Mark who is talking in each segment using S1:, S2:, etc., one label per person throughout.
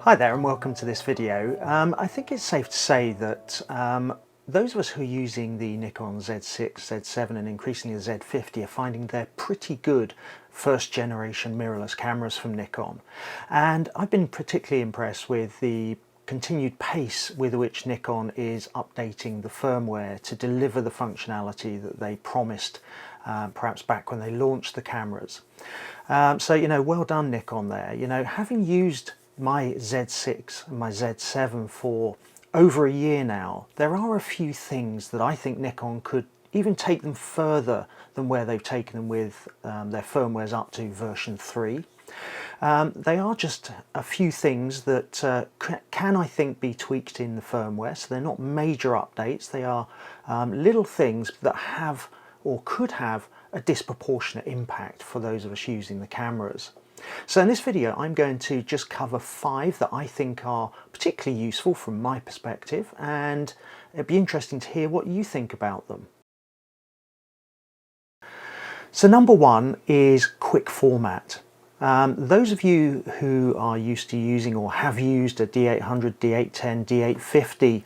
S1: Hi there and welcome to this video. I think it's safe to say that those of us who are using the Nikon Z6, Z7 and increasingly the Z50 are finding they're pretty good first generation mirrorless cameras from Nikon. And I've been particularly impressed with the continued pace with which Nikon is updating the firmware to deliver the functionality that they promised perhaps back when they launched the cameras. So, well done Nikon there. Having used my Z6 and my Z7 for over a year now, there are a few things that I think Nikon could even take them further than where they've taken them with their firmwares up to version 3. They are just a few things that can, I think, be tweaked in the firmware, so they're not major updates. They are little things that have or could have a disproportionate impact for those of us using the cameras. So in this video I'm going to just cover 5 that I think are particularly useful from my perspective, and it'd be interesting to hear what you think about them. So number 1 is quick format. Those of you who are used to using or have used a D800, D810, D850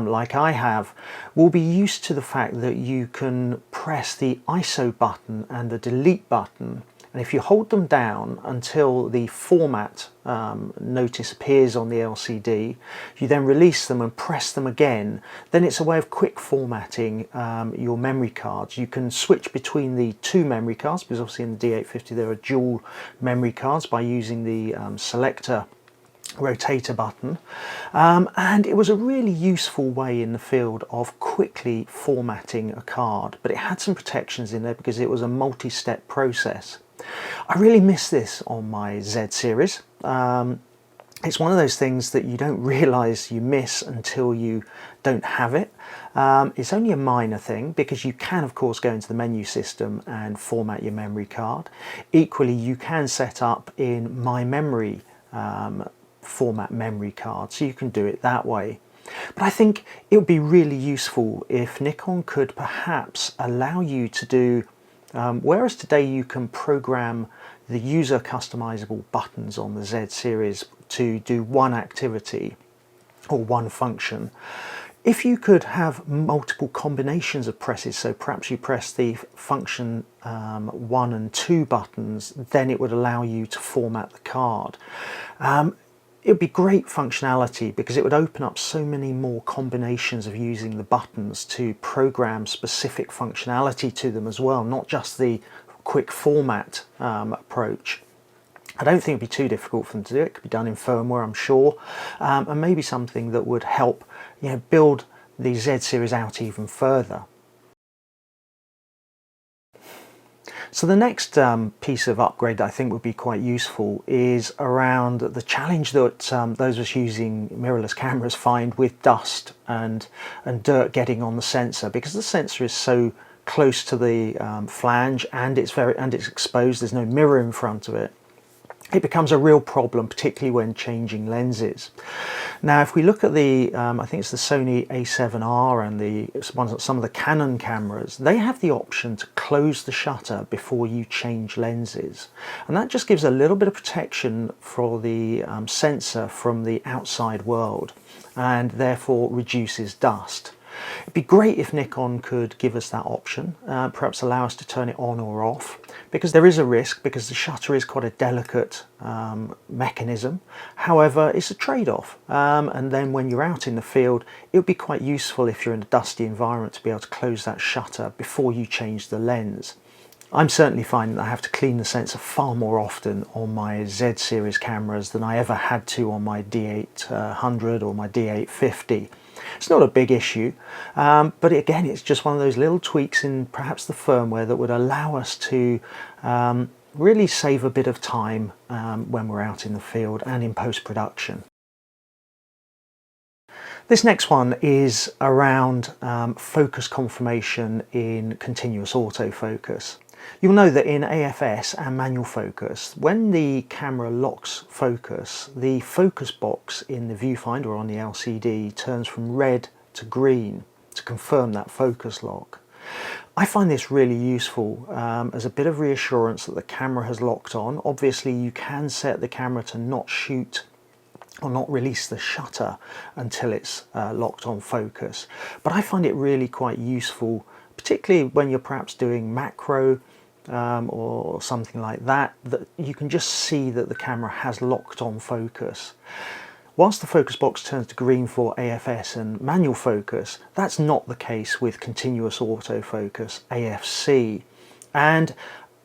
S1: like I have, will be used to the fact that you can press the ISO button and the delete button, and if you hold them down until the format notice appears on the LCD, you then release them and press them again, then it's a way of quick formatting your memory cards. You can switch between the 2 memory cards, because obviously in the D850 there are dual memory cards, by using the selector rotator button, and it was a really useful way in the field of quickly formatting a card, but it had some protections in there because it was a multi-step process. I really miss this on my Z series. It's one of those things that you don't realise you miss until you don't have it. It's only a minor thing because you can of course go into the menu system and format your memory card. Equally, you can set up in My Memory format memory card, so you can do it that way. But I think it would be really useful if Nikon could perhaps allow you to do, whereas today you can program the user customizable buttons on the Z series to do one activity or one function, if you could have multiple combinations of presses, so perhaps you press the function 1 and 2 buttons, then it would allow you to format the card. It would be great functionality because it would open up so many more combinations of using the buttons to program specific functionality to them as well, not just the quick format approach. I don't think it'd be too difficult for them to do. It could be done in firmware, I'm sure, and maybe something that would help build the Z series out even further. So the next piece of upgrade that I think would be quite useful is around the challenge that those of us using mirrorless cameras find with dust and dirt getting on the sensor, because the sensor is so close to the flange and it's exposed. There's no mirror in front of it. It becomes a real problem, particularly when changing lenses. Now, if we look at the, I think it's the Sony A7R and some of the Canon cameras, they have the option to close the shutter before you change lenses. And that just gives a little bit of protection for the sensor from the outside world, and therefore reduces dust. It'd be great if Nikon could give us that option, perhaps allow us to turn it on or off, because there is a risk, because the shutter is quite a delicate mechanism. However, it's a trade-off, and then when you're out in the field, it would be quite useful if you're in a dusty environment to be able to close that shutter before you change the lens. I'm certainly finding that I have to clean the sensor far more often on my Z series cameras than I ever had to on my D800 or my D850. It's not a big issue, but again, it's just one of those little tweaks in perhaps the firmware that would allow us to really save a bit of time when we're out in the field and in post-production. This next one is around focus confirmation in continuous autofocus. You'll know that in AFS and manual focus, when the camera locks focus, the focus box in the viewfinder on the LCD turns from red to green to confirm that focus lock. I find this really useful as a bit of reassurance that the camera has locked on. Obviously you can set the camera to not shoot or not release the shutter until it's locked on focus. But I find it really quite useful, particularly when you're perhaps doing macro or something like that, that you can just see that the camera has locked on focus. Whilst the focus box turns to green for AFS and manual focus, that's not the case with continuous autofocus, AFC. And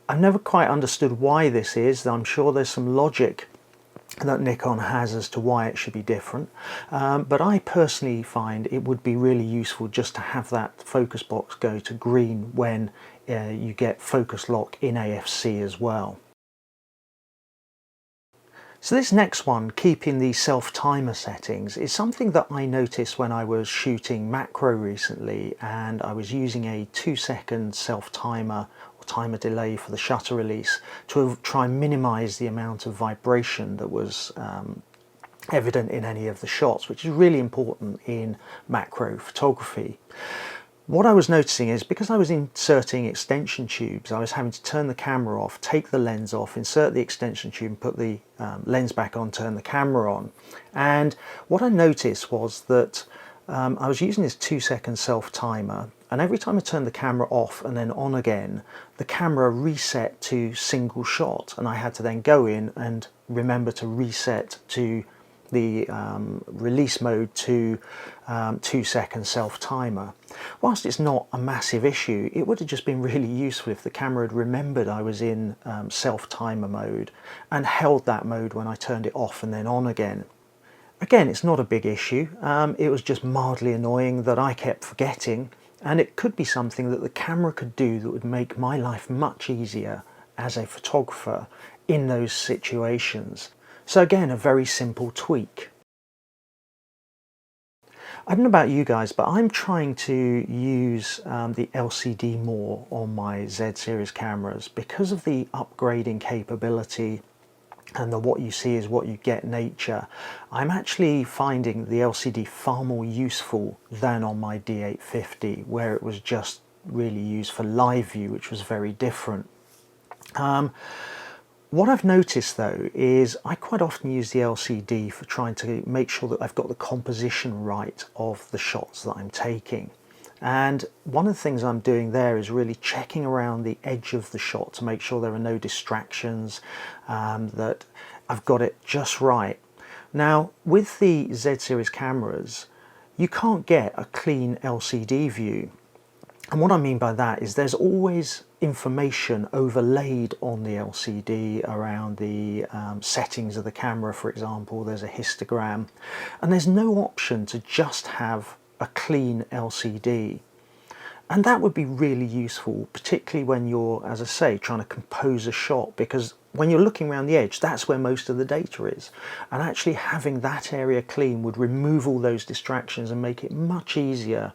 S1: I've never quite understood why this is. I'm sure there's some logic that Nikon has as to why it should be different, but I personally find it would be really useful just to have that focus box go to green when you get focus lock in AFC as well. So this next one, keeping the self-timer settings, is something that I noticed when I was shooting macro recently, and I was using a 2-second self-timer or timer delay for the shutter release to try and minimize the amount of vibration that was evident in any of the shots, which is really important in macro photography. What I was noticing is, because I was inserting extension tubes, I was having to turn the camera off, take the lens off, insert the extension tube and put the lens back on, turn the camera on. And what I noticed was that I was using this 2-second self-timer, and every time I turned the camera off and then on again, the camera reset to single shot, and I had to then go in and remember to reset to the release mode to 2-second self-timer. Whilst it's not a massive issue, it would have just been really useful if the camera had remembered I was in self-timer mode and held that mode when I turned it off and then on again. Again, it's not a big issue, it was just mildly annoying that I kept forgetting, and it could be something that the camera could do that would make my life much easier as a photographer in those situations. So again, a very simple tweak. I don't know about you guys, but I'm trying to use the LCD more on my Z series cameras because of the upgrading capability and the what you see is what you get nature. I'm actually finding the LCD far more useful than on my D850, where it was just really used for live view, which was very different. What I've noticed though is I quite often use the LCD for trying to make sure that I've got the composition right of the shots that I'm taking. And one of the things I'm doing there is really checking around the edge of the shot to make sure there are no distractions, that I've got it just right. Now, with the Z series cameras, you can't get a clean LCD view. And what I mean by that is there's always information overlaid on the LCD around the settings of the camera, for example. There's a histogram, and there's no option to just have a clean LCD. And that would be really useful, particularly when you're, as I say, trying to compose a shot, because when you're looking around the edge, that's where most of the data is. And actually having that area clean would remove all those distractions and make it much easier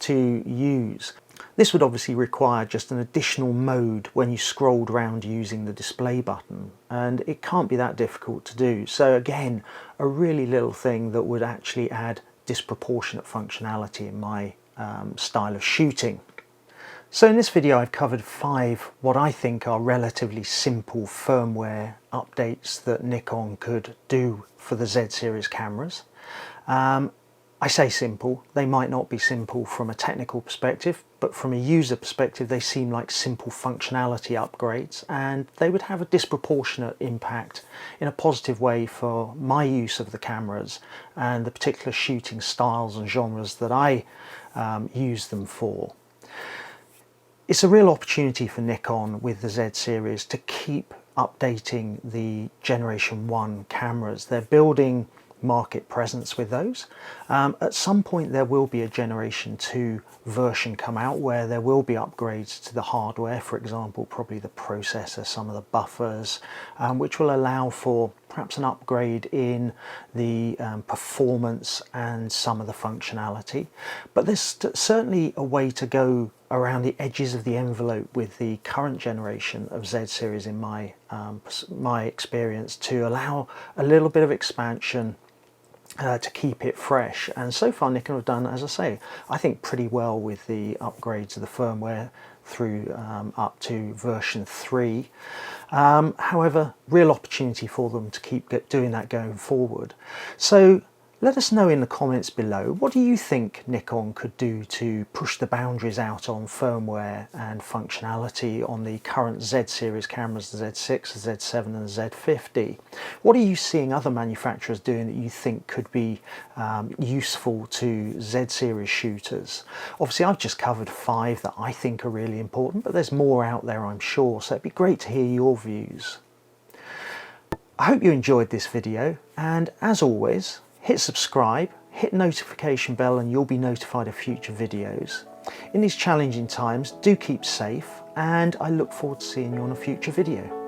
S1: to use. This would obviously require just an additional mode when you scrolled around using the display button, and it can't be that difficult to do. So again, a really little thing that would actually add disproportionate functionality in my style of shooting. So in this video I've covered 5 what I think are relatively simple firmware updates that Nikon could do for the Z series cameras. I say simple, they might not be simple from a technical perspective, but from a user perspective they seem like simple functionality upgrades, and they would have a disproportionate impact in a positive way for my use of the cameras and the particular shooting styles and genres that I use them for. It's a real opportunity for Nikon with the Z series to keep updating the Generation 1 cameras. They're building market presence with those. At some point there will be a Generation 2 version come out where there will be upgrades to the hardware, for example probably the processor, some of the buffers, which will allow for perhaps an upgrade in the performance and some of the functionality. But there's certainly a way to go around the edges of the envelope with the current generation of Z series in my experience, to allow a little bit of expansion to keep it fresh. And so far Nikon have done, as I say, I think pretty well with the upgrades of the firmware. through up to version 3. However, real opportunity for them to keep doing that going forward. So let us know in the comments below, what do you think Nikon could do to push the boundaries out on firmware and functionality on the current Z series cameras, the Z6, the Z7 and the Z50? What are you seeing other manufacturers doing that you think could be useful to Z series shooters? Obviously I've just covered 5 that I think are really important, but there's more out there I'm sure, so it'd be great to hear your views. I hope you enjoyed this video, and as always, hit subscribe, hit notification bell, and you'll be notified of future videos. In these challenging times, do keep safe, and I look forward to seeing you on a future video.